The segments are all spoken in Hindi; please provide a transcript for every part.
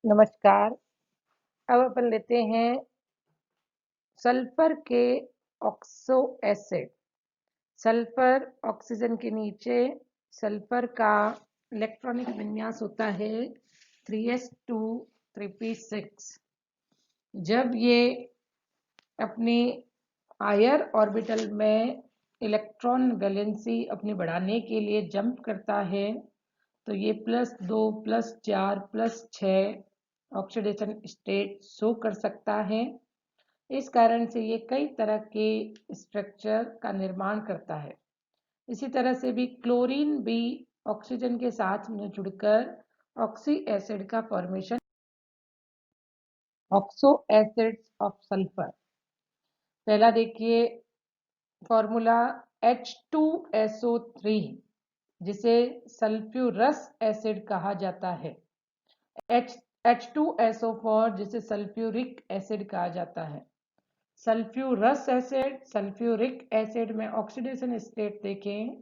नमस्कार। अब अपन लेते हैं सल्फर के ऑक्सो एसिड। सल्फर ऑक्सीजन के नीचे सल्फर का इलेक्ट्रॉनिक विन्यास होता है 3s2 3p6। जब ये अपनी हायर ऑर्बिटल में इलेक्ट्रॉन वैलेंसी अपनी बढ़ाने के लिए जंप करता है तो ये +2 +4 +6 ऑक्सीडेशन स्टेट शो कर सकता है। इस कारण से ये कई तरह के स्ट्रक्चर का निर्माण करता है। इसी तरह से भी क्लोरीन भी ऑक्सीजन के साथ में जुड़कर ऑक्सी एसिड का formation oxo acids of sulphur. पहला देखिए फॉर्मूला H2SO3 जिसे सल्फ्यूरस एसिड कहा जाता है। H2SO4 जिसे सल्फ्यूरिक एसिड कहा जाता है। सल्फ्यूरस एसिड सल्फ्यूरिक एसिड में ऑक्सीडेशन स्टेट देखें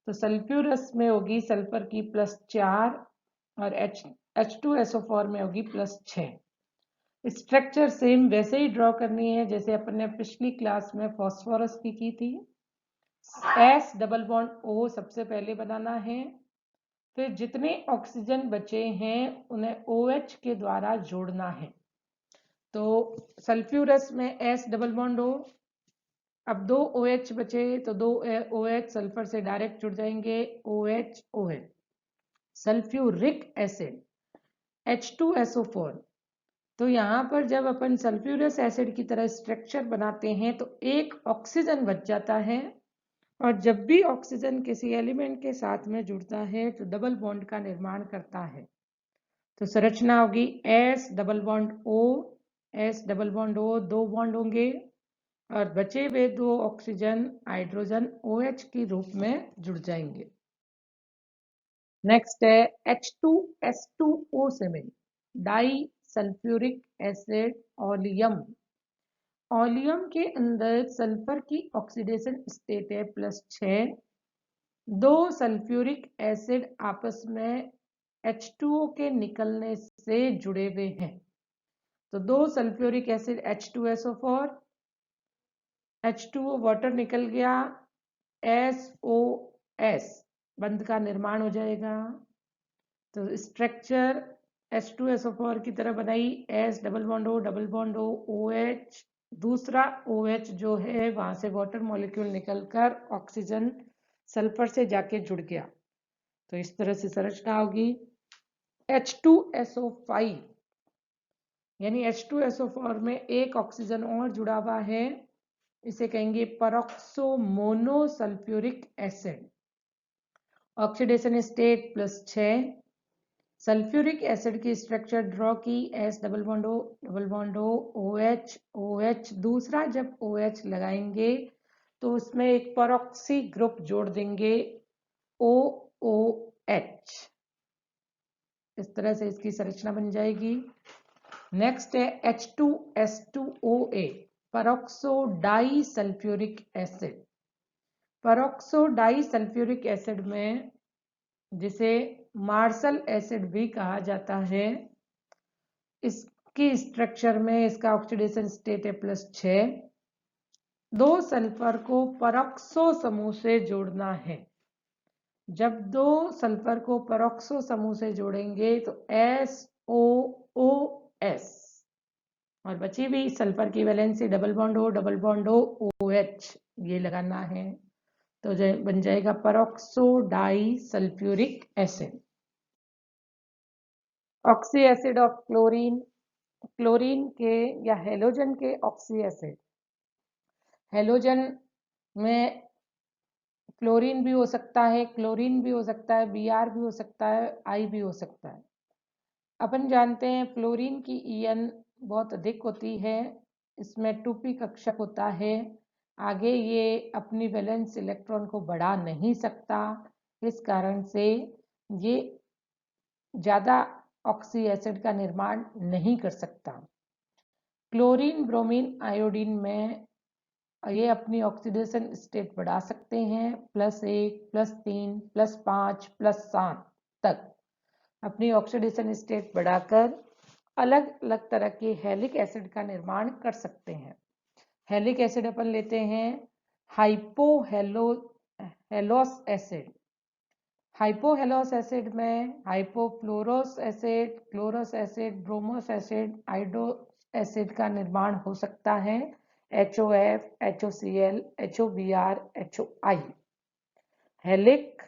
तो सल्फ्यूरस में होगी सल्फर की +4 और H2SO4 में होगी +6। स्ट्रक्चर सेम वैसे ही ड्रॉ करनी है जैसे अपन ने पिछली क्लास में फास्फोरस की थी। S डबल बॉन्ड O सबसे पहले बनाना है, फिर जितने ऑक्सीजन बचे हैं उन्हें OH के द्वारा जोड़ना है। तो सल्फ्यूरस में S डबल बॉन्ड O, अब 2 OH बचे तो 2 OH सल्फर से डायरेक्ट जुड़ जाएंगे OH OH। Sulphuric acid H2SO4। तो यहाँ पर जब अपन सल्फ्यूरस एसिड की तरह स्ट्रक्चर बनाते हैं तो एक ऑक्सीजन बच जाता है और जब भी ऑक्सीजन किसी एलिमेंट के साथ में जुड़ता है तो डबल बॉन्ड का निर्माण करता है। तो संरचना होगी S double bond O, S double bond O, 2 bond होंगे और बचे हुए 2 ऑक्सीजन हाइड्रोजन OH के रूप में जुड़ जाएंगे। नेक्स्ट है H2S2O7 di sulphuric acid oleum. Oleum के अंदर सल्फर की ऑक्सीडेशन स्टेट है +6। 2 सल्फ्यूरिक एसिड आपस में H2O के निकलने से जुड़े हुए हैं। तो 2 sulphuric acid H2SO4, H2O water निकल गया, SOS बंध का निर्माण हो जाएगा। तो स्ट्रक्चर H2SO4 की तरह बनाई, S double bond O double bond O OH, दूसरा OH जो है वहां से वाटर मॉलिक्यूल निकलकर ऑक्सीजन सल्फर से जाके जुड़ गया। तो इस तरह से संरचना होगी H2SO5 यानी H2SO4 में एक ऑक्सीजन और जुड़ा हुआ है, इसे कहेंगे peroxo monosulphuric acid. Oxidation state +6। Sulphuric acid की स्ट्रक्चर ड्रॉ की, S double bond O double bond O OH OH, दूसरा जब OH लगाएंगे तो उसमें एक परऑक्सी ग्रुप जोड़ देंगे OOH। इस तरह से इसकी संरचना बन जाएगी। नेक्स्ट है H2S2OA peroxo di sulphuric acid. Peroxo di sulphuric acid में जिसे मार्शल एसिड भी कहा जाता है, इसकी स्ट्रक्चर में इसका ऑक्सीडेशन स्टेट है +6। 2 सल्फर को परऑक्सो समूह से जोड़ना है। जब 2 सल्फर को परऑक्सो समूह से जोड़ेंगे तो SOOS और बची हुई सल्फर की valency double bond O double bond O OH ये लगाना है। तो बन जाएगा peroxo di sulphuric acid. Oxy acid of chlorine, chlorine के या हेलोजन के ऑक्सी एसिड। हेलोजन में क्लोरीन भी हो सकता है, क्लोरीन भी हो सकता है, Br भी हो सकता है, I भी हो सकता है। अपन जानते हैं फ्लोरीन की EN बहुत अधिक होती है, इसमें 2p कक्षक होता है, आगे ये अपनी वैलेंस इलेक्ट्रॉन को बढ़ा नहीं सकता, इस कारण से ये ज़्यादा ऑक्सी एसिड का निर्माण नहीं कर सकता। क्लोरीन ब्रोमीन आयोडीन में ये अपनी ऑक्सीडेशन स्टेट बढ़ा सकते हैं +1 +3 +5 +7 तक अपनी ऑक्सीडेशन स्टेट बढ़ाकर अलग अलग तरह के हैलिक एसिड का निर्माण कर सकते हैं। हैलिक एसिड अपन लेते हैं हाइपोहेलोस एसिड। हाइपोहेलोस एसिड में hypofluorous acid, chlorous acid, bromous acid, iodous acid का निर्माण हो सकता है। HOF, HOCl, HOBr, HOI। Halic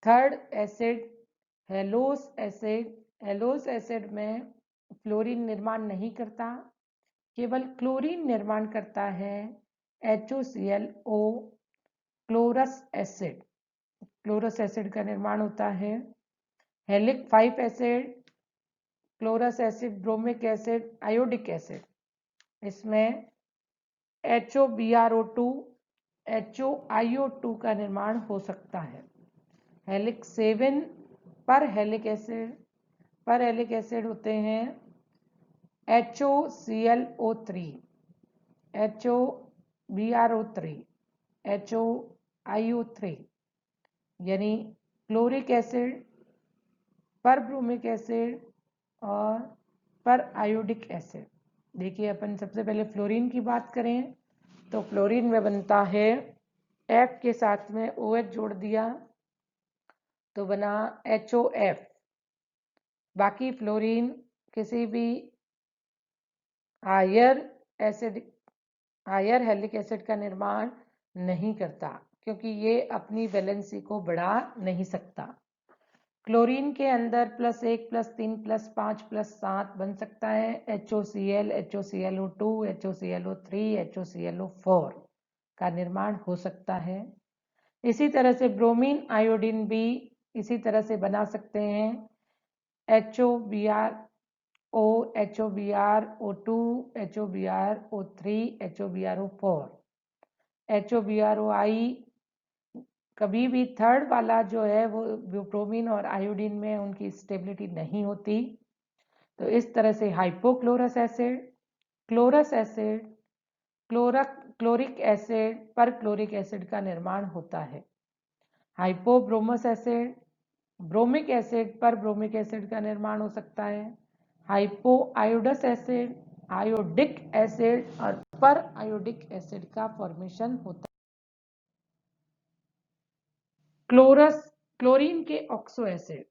third acid halous acid. Halous acid में फ्लोरीन निर्माण नहीं करता, केवल क्लोरीन निर्माण करता है। HOClO chlorous acid, chlorous acid का निर्माण होता है। Halic 5 acid chlorous acid, bromic acid, iodic acid, इसमें HOBrO2 HOIO2 का निर्माण हो सकता है। हेलिक 7 पर हेलिक एसिड होते हैं HOClO3 HOBrO3 HOIO3, यानी chloric acid perbromic acid और पर आयोडिक एसिड। देखिए अपन सबसे पहले फ्लोरीन की बात करें तो फ्लोरीन में बनता है F के साथ में OH जोड़ दिया तो बना HOF। बाकी फ्लोरीन किसी भी हायर हेलिक एसिड का निर्माण नहीं करता क्योंकि ये अपनी वैलेंसी को बढ़ा नहीं सकता। क्लोरीन के अंदर +1 +3 +5 +7 बन सकता है HOCl, HOClO2, HOClO3, HOClO4 का निर्माण हो सकता है। इसी तरह से ब्रोमीन आयोडीन भी इसी तरह से बना सकते हैं HOBrO, HOBrO2, HOBrO3, HOBrO4। HOBrOI कभी भी थर्ड वाला जो है वो ब्रोमीन और आयोडीन में उनकी स्टेबिलिटी नहीं होती। तो इस तरह से hypochlorous acid, chlorous acid, chloric acid perchloric acid का निर्माण होता है। Hypobromous acid, bromic acid perbromic acid का निर्माण हो सकता है। Hypoiodous acid, iodic acid और पर आयोडिक एसिड का फॉर्मेशन होता है। क्लोरीन के ऑक्सो एसिड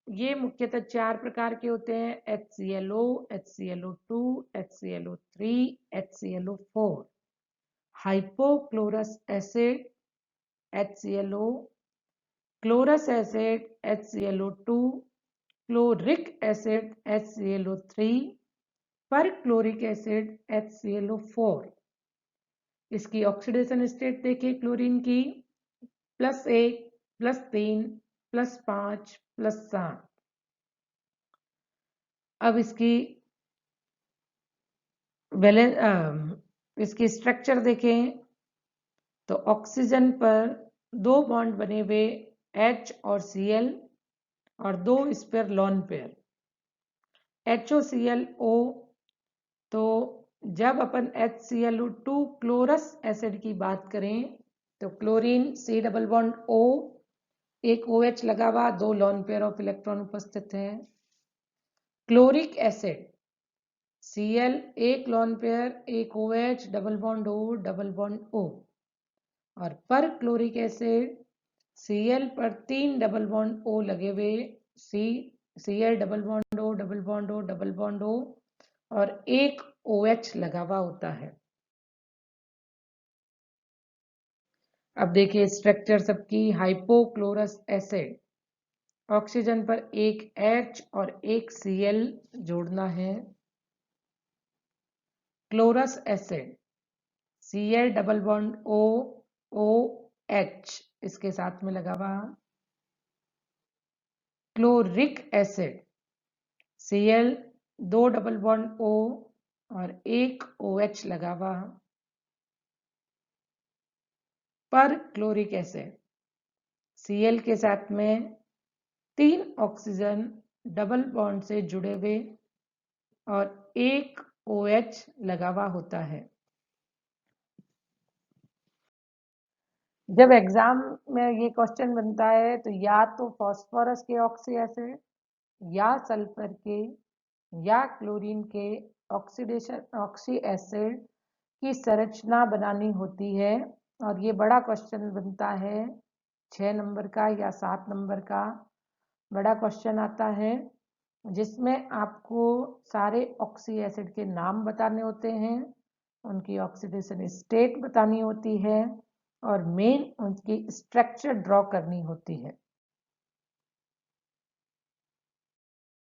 ये मुख्यतः 4 प्रकार के होते हैं HClO, HClO2, HClO3, HClO4। Hypochlorous acid HClO, chlorous acid HClO2, chloric acid HClO3, perchloric acid HClO4। इसकी ऑक्सीडेशन स्टेट देखिए क्लोरीन की +1 +3 +5 +7। अब इसकी स्ट्रक्चर देखें तो ऑक्सीजन पर 2 बॉन्ड बने हुए H और Cl और 2 इस पर लोन पेयर HOClO। तो जब अपन HClO2 क्लोरस एसिड की बात करें तो chlorine C double bond O, एक OH लगा हुआ, 2 लोन पेयर ऑफ इलेक्ट्रॉन उपस्थित है। क्लोरिक एसिड Cl एक लोन पेयर, एक OH, double bond O double bond O। और पर क्लोरिक एसिड Cl पर 3 डबल बॉन्ड O लगे हुए, Cl double bond O double bond O double bond O और एक OH लगा हुआ होता है। अब देखिए स्ट्रक्चर सबकी। हाइपोक्लोरस एसिड ऑक्सीजन पर एक H और एक Cl जोड़ना है। Chlorous acid Cl double bond O OH इसके साथ में लगा हुआ। Chloric acid Cl 2 double bond O और एक OH लगा हुआ। पर क्लोरिक एसिड Cl के साथ में 3 ऑक्सीजन डबल बॉन्ड से जुड़े हुए और एक OH लगा हुआ होता है। जब एग्जाम में ये क्वेश्चन बनता है तो या तो फास्फोरस के ऑक्सी एसिड या सल्फर के या क्लोरीन के ऑक्सी एसिड की संरचना बनानी होती है। और ये बड़ा क्वेश्चन बनता है 6 नंबर का या 7 नंबर का बड़ा क्वेश्चन आता है, जिसमें आपको सारे ऑक्सी एसिड के नाम बताने होते हैं, उनकी ऑक्सीडेशन स्टेट बतानी होती है और मेन उनकी स्ट्रक्चर ड्रॉ करनी होती है।